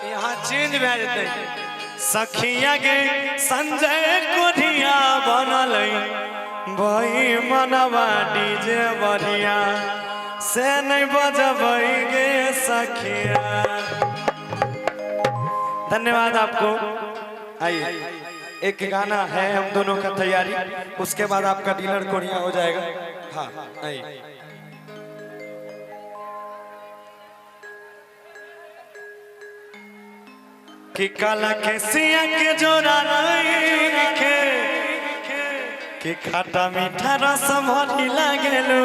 यहाँ चेंज भे जते सखिया के संजय कोठिया बनल बही मनवा डीजे बढ़िया से नहीं बजबै गे सखिया। धन्यवाद आपको। आइए एक गाना है हम दोनों का तैयारी, उसके बाद आपका डिनर कोरिया हो जाएगा। हाँ आइए। कि काला के सिया के जोड़ा के कि खट्टा मीठा रस भरी लागेलू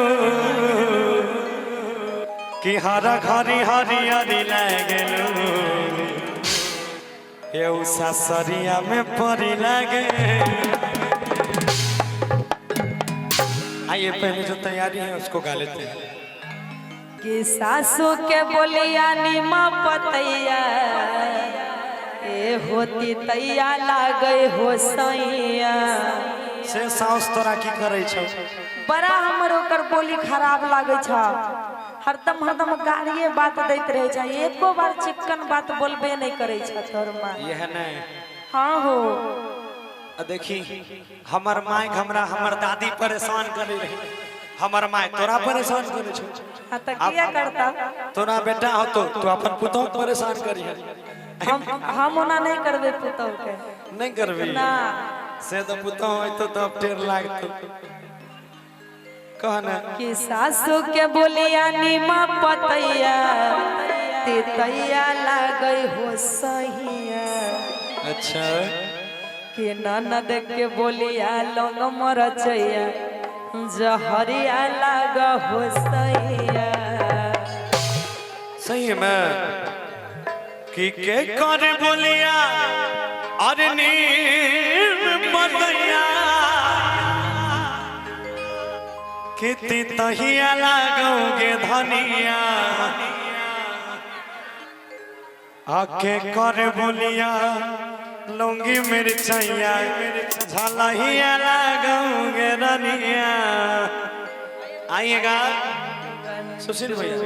कि हरा घरी हरियरी लागेलू ये ससरिया में परी लागे। आइए पहले जो तैयारी है उसको गा लेते हैं। कि सासू के बोलिया नीमा पतैया ए होती तैया लागे हो सैया से साउस तोरा की करे छौ? बड़ा हमर ओकर बोली खराब लागे छ। हरदम हरदम गालिए बात दैत रहे छ, एको बार चिकन बात बोलबे नहीं करे छ तोर मां। ये है ना। हां हो देखी हमर माय हमरा हमर दादी परेशान करे रही, हमर माय तोरा परेशान करे छौ। हां त किया करता? तोरा बेटा हो तो तू अपन पुतौ परेशान करी। हम ओना नहीं करबे पुतौ के। नहीं करबे ना से तो पुतौ है तो अब टेर लागतो। कहना कि सासू के बोलिया नीमा पतैया ते तैया लागे हो सहिया। अच्छा कि ननद के बोलिया लौंग मरचैया जहरिया लाग हो सैया। सही में कि के करे बोलिया अरे नीम पतैया कितनी तहिया लागोगे धनिया आके करे बोलिया लौंगी मिर्चैया झलहिया लागोगे रनिया। आइएगा सुशील भैया।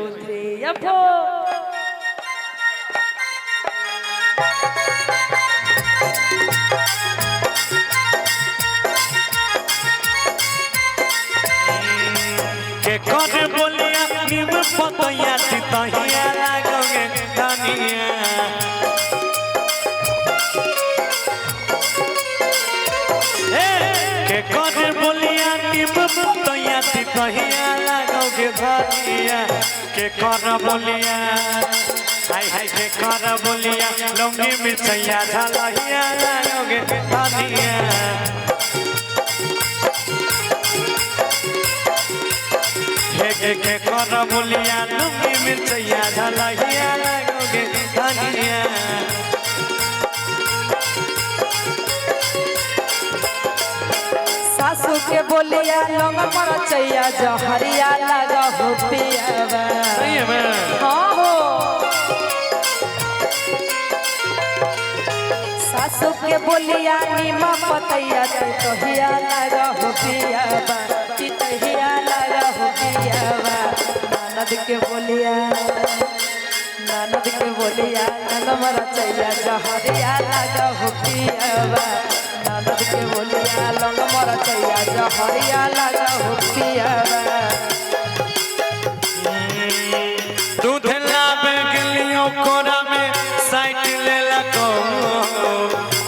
के करे बोलिया नीम पतैया तहिया लागोगे धनिया। के करे बोलिया नीम पतैया तहिया लागोगे धनिया। के कर बोलिया हाय हाय के कर बोलिया लौंगी मिर्चैया झलहिया लागोगे धनिया। के कर बोलिया लौंगी मिर्चैया झलहिया लागोगे धनिया। सासू के बोलिया लौंग मरचैया जहरिया लाग हो पियावा। हाँ हो सासू के बोलिया नीमा पतैया तहिया लाग हो पियावा तहिया लाग हो पियावा। ननद के बोलिया लौंग मरचैया जहरिया लाग हो पियावा। ननद के बोलिया लौंग मरचैया जहरिया लाग हो पियावा। दूध लाबे गेलियो कोरा में साइड ले लको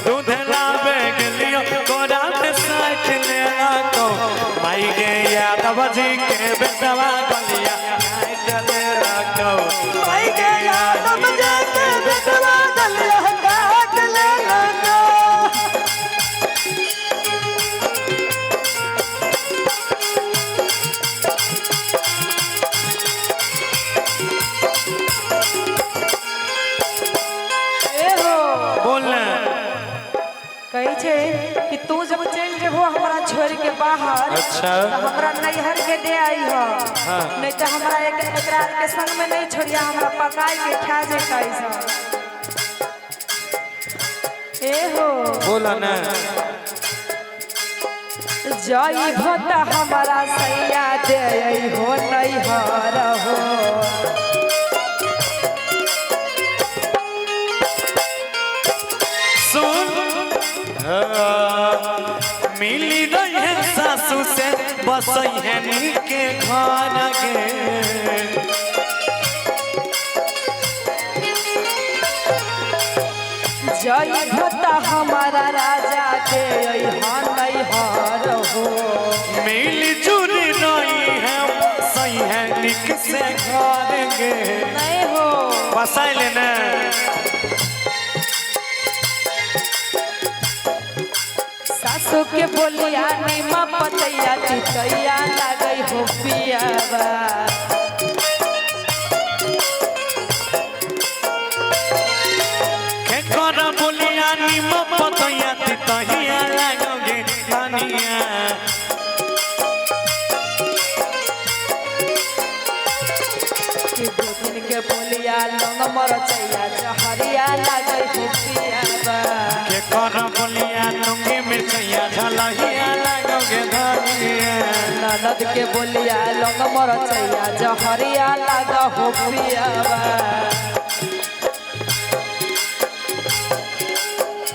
दूध लाबे गेलियो कोरा में साइड ले लको भाई के यादव जी के बेटवा गलिया साइड ले लको भाई के यादव जी के बेटवा गलिया काट ले लको। कही छे कि तू जब चल जेबो हमरा छोड़ के बाहर अच्छा तो हमरा नैहर के दे आई हो। हाँ। नहीं तो हमरा एकरा के संग में नहीं छोड़िया, हमरा पकाई के खा जे कैसा। ए हो बोला ना जई भोता हमरा सैया दे आई हो नैहर हो। मिली रही है सासू से बसई है नीके घर गे। जय भता हमारा राजा के नहीं हार हो। मिली जुली रही है बसई है नीक से घर गे। नहीं हो बसाई लेना सासू के बोलिया नीमा पतैया तितैया लागई हो पियावा। के कर बोलिया नीमा पतैया तितैया लागोगे धनिया। दो दिन के बोलिया लंग मरचैया जहरिया लागई हो पियावा। के कर बोलिया लुंगी मिर्चैया झलहिया लागोगे धनिया। ननद के बोलिया लंग मरचैया जहरिया लागा हो पियावा।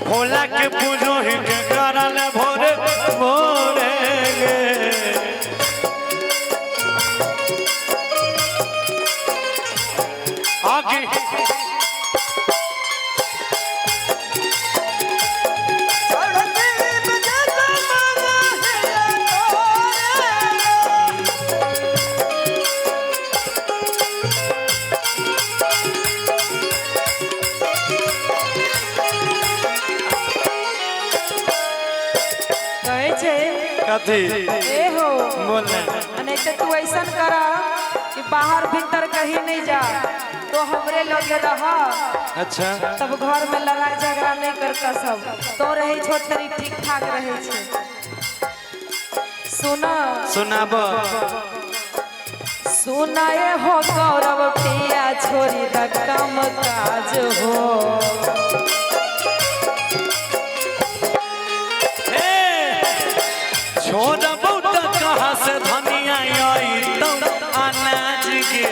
भोला के पूजो ही के करल भोरे भोरे गे। आगे कथी ए हो बोले नहीं तो तू ऐसा करा कि बाहर भीतर कहीं नहीं जा तो हमरे लगे रहा। अच्छा तब घर में लड़ाई झगड़ा नहीं करता सब तो रहे छोटरी ठीक ठाक रहे छे। सुना सुनाब सुनाए हो गौरव पिया छोरी द काम काज हो। छोड़ बहुत कहाँ से धनिया आई तो अनाज के।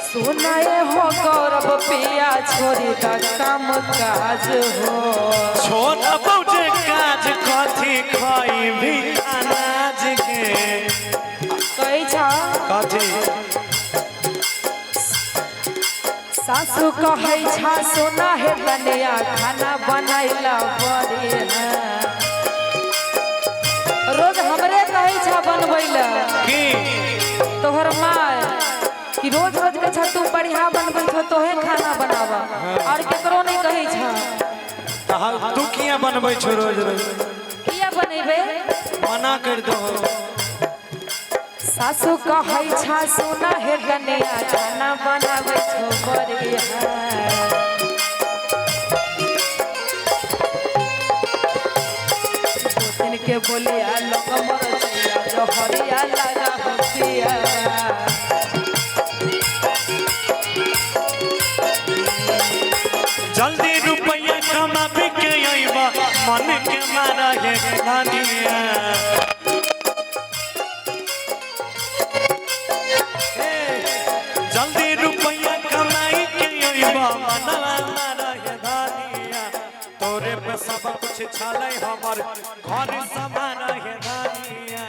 सुनाए हो गौरव पिया छोरी द काम काज हो। छोड़ बहुत काज कथी खाई भी अनाज के। कही छा कथी सासू कहे छा सोना है बनिया खाना बनैला बड़ी है। रोज हमरे कहे छा बनबैला की तोहर माय कि रोज रोज के छा तू बढ़िया बनबै छो तोहे खाना बनावा और केकरो नहीं कहे छा। तू किया बनबै छो रोज रोज किया बनेबे मना कर दो। सासू कहे छा सोना है बनिया खाना बनाबै छो बड़ी है। दिन के बोलिया लोग मरचैया जहरिया लगा हो पिया। जल्दी रुपया कमा के अइबा मन के मारा है धनिया। जल्दी रुपया कमाई के अइबा मनवा मारा है धनिया। तोरे पे सब कुछ छाले हमर घर समारा है धनिया।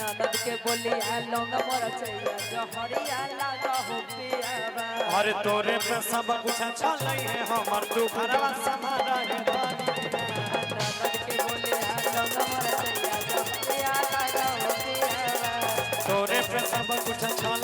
ननद के बोलिया लोग मरचैया जहरिया लगा हो पियावा। अरे तोरे पे सब कुछ छाले है हमर तू घरवा समारा है धनिया। ननद के बोलिया लोग मरचैया जहरिया लगा हो पियावा। तोरे पे सब कुछ छाले